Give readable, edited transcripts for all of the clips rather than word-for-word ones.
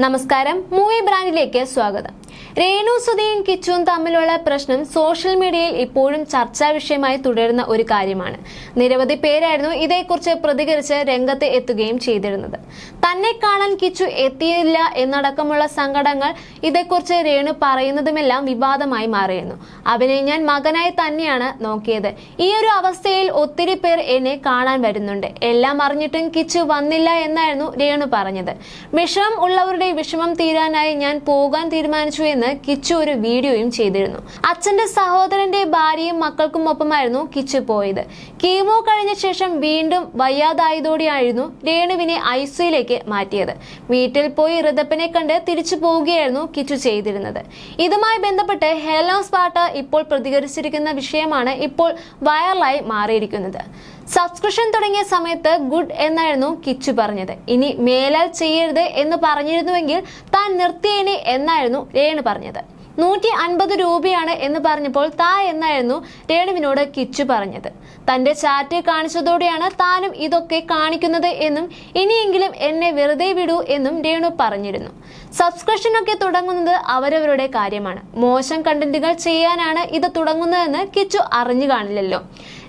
നമസ്കാരം, മൂവി ബ്രാൻഡിലേക്ക് സ്വാഗതം. രേണു സുധിയും കിച്ചുവും തമ്മിലുള്ള പ്രശ്നം സോഷ്യൽ മീഡിയയിൽ ഇപ്പോഴും ചർച്ചാ വിഷയമായി തുടരുന്ന ഒരു കാര്യമാണ്. നിരവധി പേരായിരുന്നു ഇതേക്കുറിച്ച് പ്രതികരിച്ച് രംഗത്ത് എത്തുകയും ചെയ്തിരുന്നത്. തന്നെ കാണാൻ കിച്ചു എത്തിയില്ല എന്നടക്കമുള്ള സങ്കടങ്ങൾ ഇതേക്കുറിച്ച് രേണു പറയുന്നതുമെല്ലാം വിവാദമായി മാറിയിരുന്നു. അവനെ ഞാൻ മകനായി തന്നെയാണ് നോക്കിയത്. ഈ ഒരു അവസ്ഥയിൽ ഒത്തിരി പേർ എന്നെ കാണാൻ വരുന്നുണ്ട്. എല്ലാം അറിഞ്ഞിട്ടും കിച്ചു വന്നില്ല എന്നായിരുന്നു രേണു പറഞ്ഞത്. വിഷമം ഉള്ളവരുടെ വിഷമം തീരാനായി ഞാൻ പോകാൻ തീരുമാനിച്ചു എന്ന് കിച്ചു ഒരു വീഡിയോയും ചെയ്തിരുന്നു. അച്ഛന്റെ സഹോദരന്റെ ഭാര്യയും മക്കൾക്കും ഒപ്പമായിരുന്നു കിച്ചു പോയത്. കീമോ കഴിഞ്ഞ ശേഷം വീണ്ടും വയ്യാതായതോടെയായിരുന്നു രേണുവിനെ ഐസിയുയിലേക്ക് മാറ്റിയത്. വീട്ടിൽ പോയി ഋതപ്പനെ കണ്ട് തിരിച്ചു പോവുകയായിരുന്നു കിച്ചു ചെയ്തിരുന്നത്. ഇതുമായി ബന്ധപ്പെട്ട് ഹെലൻ സ്പാട്ട ഇപ്പോൾ പ്രതികരിച്ചിരിക്കുന്ന വിഷയമാണ് ഇപ്പോൾ വൈറലായി മാറിയിരിക്കുന്നത്. സബ്സ്ക്രിപ്ഷൻ തുടങ്ങിയ സമയത്ത് ഗുഡ് എന്നായിരുന്നു കിച്ചു പറഞ്ഞത്. ഇനി മേലാൽ ചെയ്യരുത് എന്ന് പറഞ്ഞിരുന്നുവെങ്കിൽ താൻ നിർത്തിയേനെ എന്നായിരുന്നു രേണു പറഞ്ഞത്. 150 രൂപയാണ് എന്ന് പറഞ്ഞപ്പോൾ താ എന്നായിരുന്നു രേണുവിനോട് കിച്ചു പറഞ്ഞത്. തന്റെ ചാറ്റ് കാണിച്ചതോടെയാണ് താനും ഇതൊക്കെ കാണിക്കുന്നത് എന്നും ഇനിയെങ്കിലും എന്നെ വെറുതെ വിടൂ എന്നും രേണു പറഞ്ഞിരുന്നു. സബ്സ്ക്രിപ്ഷൻ ഒക്കെ തുടങ്ങുന്നത് അവരവരുടെ കാര്യമാണ്. മോശം കണ്ടന്റുകൾ ചെയ്യാനാണ് ഇത് തുടങ്ങുന്നതെന്ന് കിച്ചു അറിഞ്ഞു കാണില്ലല്ലോ.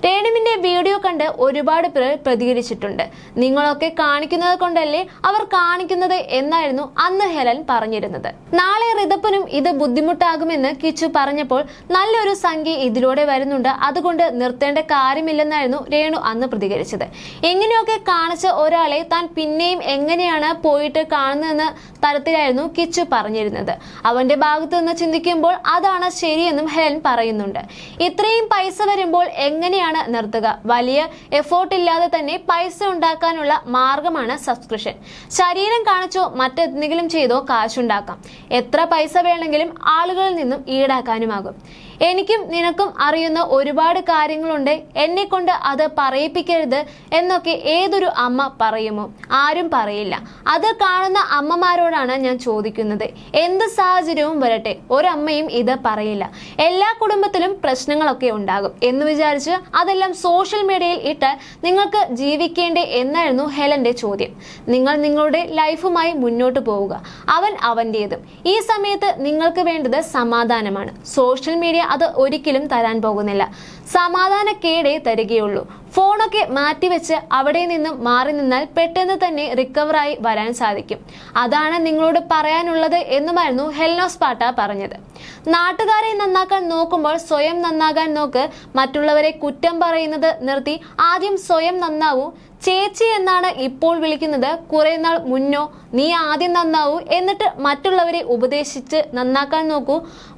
രേണുവിന്റെ വീഡിയോ കണ്ട് ഒരുപാട് പേർ പ്രതികരിച്ചിട്ടുണ്ട്. നിങ്ങളൊക്കെ കാണിക്കുന്നത് കൊണ്ടല്ലേ അവർ കാണിക്കുന്നത് എന്നായിരുന്നു അന്ന് ഹെലൻ പറഞ്ഞിരുന്നത്. നാളെ ഋതപ്പനും ഇത് ബുദ്ധിമുട്ടാകുമെന്ന് കിച്ചു പറഞ്ഞപ്പോൾ നല്ലൊരു സംഖ്യ ഇതിലൂടെ വരുന്നുണ്ട്, അതുകൊണ്ട് നിർത്തേണ്ട കാര്യമില്ലെന്നായിരുന്നു രേണു അന്ന് പ്രതികരിച്ചത്. എങ്ങനെയൊക്കെ കാണിച്ച ഒരാളെ താൻ പിന്നെയും എങ്ങനെയാണ് പോയിട്ട് കാണുന്നതെന്ന തരത്തിലായിരുന്നു കിച്ചു പറഞ്ഞിരുന്നത്. അവന്റെ ഭാഗത്തു നിന്ന് ചിന്തിക്കുമ്പോൾ അതാണ് ശരിയെന്നും ഹെലൻ പറയുന്നുണ്ട്. ഇത്രയും പൈസ വരുമ്പോൾ എങ്ങനെയാണ് നിർത്തുക? വലിയ എഫോർട്ട് ഇല്ലാതെ തന്നെ പൈസ ഉണ്ടാക്കാനുള്ള മാർഗമാണ് സബ്സ്ക്രിപ്ഷൻ. ശരീരം കാണിച്ചോ മറ്റെന്തെങ്കിലും ചെയ്തോ കാശുണ്ടാക്കാം. എത്ര പൈസ വേണമെങ്കിലും ആളുകളിൽ നിന്നും ഈടാക്കാനുമാകും. എനിക്കും നിനക്കും അറിയുന്ന ഒരുപാട് കാര്യങ്ങളുണ്ട്, എന്നെ കൊണ്ട് അത് പറയിപ്പിക്കരുത് എന്നൊക്കെ ഏതൊരു അമ്മ പറയുമോ? ആരും പറയില്ല. അത് കാണുന്ന അമ്മമാരോടാണ് ഞാൻ ചോദിക്കുന്നത്. എന്ത് സാഹചര്യവും വരട്ടെ, ഒരമ്മയും ഇത് പറയില്ല. എല്ലാ കുടുംബത്തിലും പ്രശ്നങ്ങളൊക്കെ ഉണ്ടാകും എന്ന് വിചാരിച്ച് അതെല്ലാം സോഷ്യൽ മീഡിയയിൽ ഇട്ടാൽ നിങ്ങൾക്ക് ജീവിക്കേണ്ടേ എന്നായിരുന്നു ഹെലന്റെ ചോദ്യം. നിങ്ങൾ നിങ്ങളുടെ ലൈഫുമായി മുന്നോട്ട് പോവുക, അവൻ അവൻ്റെതും. ഈ സമയത്ത് നിങ്ങൾക്ക് വേണ്ടത് സമാധാനമാണ്. സോഷ്യൽ മീഡിയ അത് ഒരിക്കലും തരാൻ പോകുന്നില്ല. സമാധാനക്കേടേ തരികയുള്ളൂ. ഫോണൊക്കെ മാറ്റിവെച്ച് അവിടെ നിന്നും മാറി നിന്നാൽ പെട്ടെന്ന് തന്നെ റിക്കവറായി വരാൻ സാധിക്കും. അതാണ് നിങ്ങളോട് പറയാനുള്ളത് എന്നുമായിരുന്നു ഹെലൻ സ്പാട്ട പറഞ്ഞത്. നാട്ടുകാരെ നന്നാക്കാൻ നോക്കുമ്പോൾ സ്വയം നന്നാകാൻ നോക്ക്. മറ്റുള്ളവരെ കുറ്റം പറയുന്നത് നിർത്തി ആദ്യം സ്വയം നന്നാവൂ. ചേച്ചി എന്നാണ് ഇപ്പോൾ വിളിക്കുന്നത്. കുറെ നാൾ മുന്നോ നീ ആദ്യം നന്നാവൂ, എന്നിട്ട് മറ്റുള്ളവരെ ഉപദേശിച്ച് നന്നാക്കാൻ നോക്കൂ.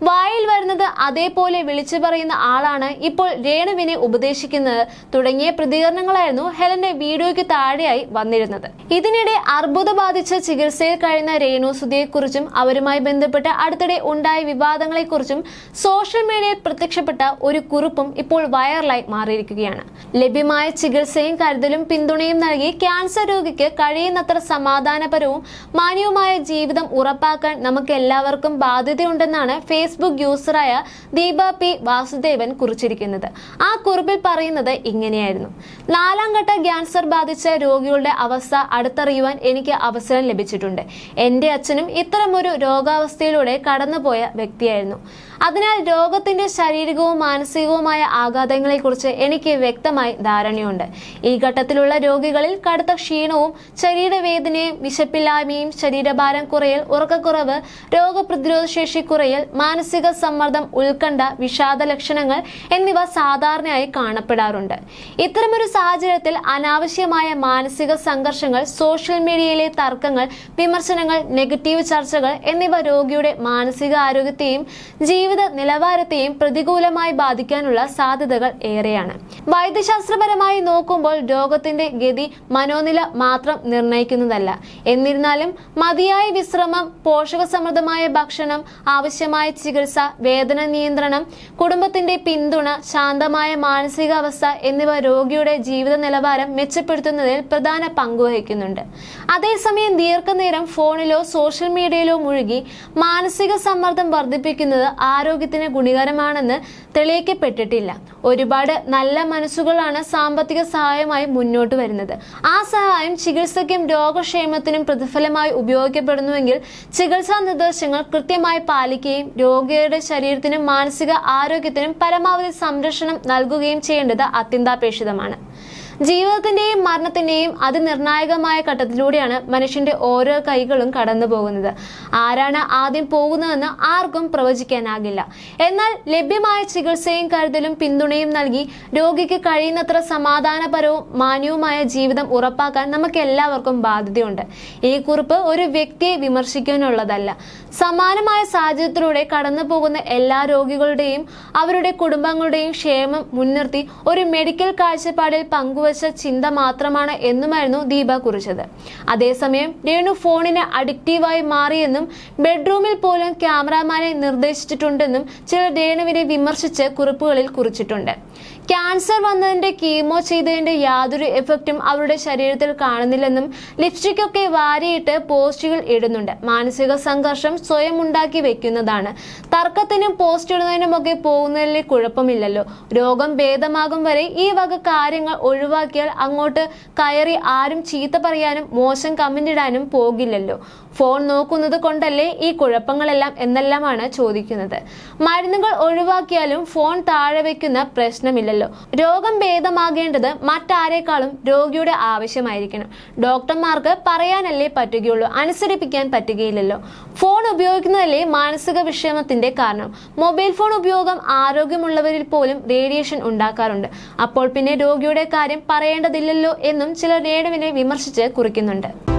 വായിൽ വരുന്നത് അതേപോലെ വിളിച്ചു പറയുന്ന ആളാണ് ഇപ്പോൾ രേണുവിനെ ഉപദേശിക്കുന്നത് തുടങ്ങിയ പ്രതികരണങ്ങളായിരുന്നു ഹെലന്റെ വീഡിയോയ്ക്ക് താഴെയായി വന്നിരുന്നത്. ഇതിനിടെ അർബുദം ബാധിച്ച് ചികിത്സയിൽ കഴിയുന്ന രേണു സുധിയെക്കുറിച്ചും അവരുമായി ബന്ധപ്പെട്ട് അടുത്തിടെ ഉണ്ടായ വിവാദങ്ങളെക്കുറിച്ചും സോഷ്യൽ മീഡിയയിൽ പ്രത്യക്ഷപ്പെട്ട ഒരു കുറിപ്പും ഇപ്പോൾ വൈറലായി മാറിയിരിക്കുകയാണ്. ലഭ്യമായ ചികിത്സയും കരുതലും പിന്തുണയും നൽകി ക്യാൻസർ രോഗിക്ക് കഴിയുന്നത്ര സമാധാനപരവും മാന്യവുമായ ജീവിതം ഉറപ്പാക്കാൻ നമുക്ക് എല്ലാവർക്കും ബാധ്യതയുണ്ടെന്നാണ് ഫേസ്ബുക്ക് യൂസറായ ദീപ പി വാസുദേവൻ കുറിച്ചിരിക്കുന്നത്. ആ കുറിപ്പിൽ പറയുന്നത് ഇങ്ങനെയായിരുന്നു: 4ാം ഘട്ട ക്യാൻസർ ബാധിച്ച രോഗികളുടെ അവസ്ഥ അടുത്തറിയുവാൻ എനിക്ക് അവസരം ലഭിച്ചിട്ടുണ്ട്. എന്റെ അച്ഛനും ഇത്തരമൊരു രോഗാവസ്ഥയിലൂടെ കടന്നുപോയ വ്യക്തിയായിരുന്നു. അതിനാൽ രോഗത്തിന്റെ ശാരീരികവും മാനസികവുമായ ആഘാതങ്ങളെക്കുറിച്ച് എനിക്ക് വ്യക്തമായി ധാരണയുണ്ട്. ഈ ഘട്ടത്തിലുള്ള രോഗികളിൽ കടുത്ത ക്ഷീണവും ശരീരവേദനയും വിശപ്പില്ലായ്മയും ശരീരഭാരം കുറയൽ, ഉറക്കക്കുറവ്, രോഗപ്രതിരോധ ശേഷി കുറയൽ, മാനസിക സമ്മർദ്ദം, ഉത്കണ്ഠ, വിഷാദ ലക്ഷണങ്ങൾ എന്നിവ സാധാരണയായി കാണപ്പെടാറുണ്ട്. ഇത്തരമൊരു സാഹചര്യത്തിൽ അനാവശ്യമായ മാനസിക സംഘർഷങ്ങൾ, സോഷ്യൽ മീഡിയയിലെ തർക്കങ്ങൾ, വിമർശനങ്ങൾ, നെഗറ്റീവ് ചർച്ചകൾ എന്നിവ രോഗിയുടെ മാനസിക ആരോഗ്യത്തെയും ജീവിത നിലവാരത്തെയും പ്രതികൂലമായി ബാധിക്കാനുള്ള സാധ്യതകൾ ഏറെയാണ്. വൈദ്യശാസ്ത്രപരമായി നോക്കുമ്പോൾ രോഗത്തിന്റെ ഗതി മനോനില മാത്രം നിർണ്ണയിക്കുന്നതല്ല. എന്നിരുന്നാലും മതിയായ വിശ്രമം, പോഷകസമൃദ്ധമായ ഭക്ഷണം, ആവശ്യമായ ചികിത്സ, വേദന നിയന്ത്രണം, കുടുംബത്തിന്റെ പിന്തുണ, ശാന്തമായ മാനസികാവസ്ഥ എന്നിവ രോഗിയുടെ ജീവിത നിലവാരം മെച്ചപ്പെടുത്തുന്നതിൽ പ്രധാന പങ്കുവഹിക്കുന്നുണ്ട്. അതേസമയം ദീർഘനേരം ഫോണിലോ സോഷ്യൽ മീഡിയയിലോ മുഴുകി മാനസിക സമ്മർദ്ദം വർദ്ധിപ്പിക്കുന്നത് ആരോഗ്യത്തിന് ഗുണകരമാണെന്ന് തെളിയിക്കപ്പെട്ടിട്ടില്ല. ഒരുപാട് നല്ല മനസ്സുകളാണ് സാമ്പത്തിക സഹായമായി മുന്നോട്ട് വരുന്നത്. ആ സഹായം ചികിത്സയ്ക്കും രോഗക്ഷേമത്തിനും പ്രതിഫലമായി ഉപയോഗിക്കപ്പെടുന്നുവെങ്കിൽ ചികിത്സാ നിർദ്ദേശങ്ങൾ കൃത്യമായി പാലിക്കുകയും രോഗിയുടെ ശരീരത്തിനും മാനസിക ആരോഗ്യത്തിനും പരമാവധി സംരക്ഷണം നൽകുകയും ചെയ്യേണ്ടത് അത്യന്താപേക്ഷിതമാണ്. ജീവിതത്തിന്റെയും മരണത്തിന്റെയും അതിനിർണായകമായ ഘട്ടത്തിലൂടെയാണ് മനുഷ്യന്റെ ഓരോ കൈകളും കടന്നു പോകുന്നത്. ആരാണ് ആദ്യം പോകുന്നതെന്ന് ആർക്കും പ്രവചിക്കാനാകില്ല. എന്നാൽ ലഭ്യമായ ചികിത്സയും കരുതലും പിന്തുണയും നൽകി രോഗിക്ക് കഴിയുന്നത്ര സമാധാനപരവും മാന്യവുമായ ജീവിതം ഉറപ്പാക്കാൻ നമുക്ക് എല്ലാവർക്കും ബാധ്യതയുണ്ട്. ഈ കുറിപ്പ് ഒരു വ്യക്തിയെ വിമർശിക്കാനുള്ളതല്ല. സമാനമായ സാഹചര്യത്തിലൂടെ കടന്നു പോകുന്ന എല്ലാ രോഗികളുടെയും അവരുടെ കുടുംബങ്ങളുടെയും ക്ഷേമം മുൻനിർത്തി ഒരു മെഡിക്കൽ കാഴ്ചപ്പാടിൽ പങ്കുവച്ച ചിന്ത മാത്രമാണ് എന്നുമായിരുന്നു ദീപ കുറിച്ചത്. അതേസമയം രേണു ഫോണിന് അഡിക്റ്റീവായി മാറിയെന്നും ബെഡ്റൂമിൽ പോലും ക്യാമറാമാനെ നിർദ്ദേശിച്ചിട്ടുണ്ടെന്നും ചിലർ രേണുവിനെ വിമർശിച്ച് കുറിപ്പുകളിൽ കുറിച്ചിട്ടുണ്ട്. ക്യാൻസർ വന്നതിന്റെ കീമോ ചെയ്തതിന്റെ യാതൊരു എഫക്റ്റും അവരുടെ ശരീരത്തിൽ കാണുന്നില്ലെന്നും ലിപ്സ്റ്റിക് ഒക്കെ വാരിയിട്ട് പോസ്റ്റുകൾ ഇടുന്നുണ്ട്. മാനസിക സംഘർഷം സ്വയം ഉണ്ടാക്കി വെക്കുന്നതാണ്. തർക്കത്തിനും പോസ്റ്റ് ഇടുന്നതിനുമൊക്കെ പോകുന്നതിൽ കുഴപ്പമില്ലല്ലോ. രോഗം ഭേദമാകും വരെ ഈ വക കാര്യങ്ങൾ ഒഴിവാക്കിയാൽ അങ്ങോട്ട് കയറി ആരും ചീത്ത പറയാനും മോശം കമന്റ് ഇടാനും പോകില്ലല്ലോ. ഫോൺ നോക്കുന്നത് കൊണ്ടല്ലേ ഈ കുഴപ്പങ്ങളെല്ലാം എന്നെല്ലാമാണ് ചോദിക്കുന്നത്. മരുന്നുകൾ ഒഴിവാക്കിയാലും ഫോൺ താഴെ വെക്കുന്ന പ്രശ്നമില്ലല്ലോ. രോഗം ഭേദമാകേണ്ടത് മറ്റാരേക്കാളും രോഗിയുടെ ആവശ്യമായിരിക്കണം. ഡോക്ടർമാർക്ക് പറയാനല്ലേ പറ്റുകയുള്ളൂ, അനുസരിപ്പിക്കാൻ പറ്റുകയില്ലല്ലോ. ഫോൺ ഉപയോഗിക്കുന്നതല്ലേ മാനസിക വിഷമത്തിന്റെ കാരണം. മൊബൈൽ ഫോൺ ഉപയോഗം ആരോഗ്യമുള്ളവരിൽ പോലും റേഡിയേഷൻ ഉണ്ടാക്കാറുണ്ട്. അപ്പോൾ പിന്നെ രോഗിയുടെ കാര്യം പറയേണ്ടതില്ലല്ലോ എന്നും ചിലർ രേണുവിനെ വിമർശിച്ച് കുറിക്കുന്നുണ്ട്.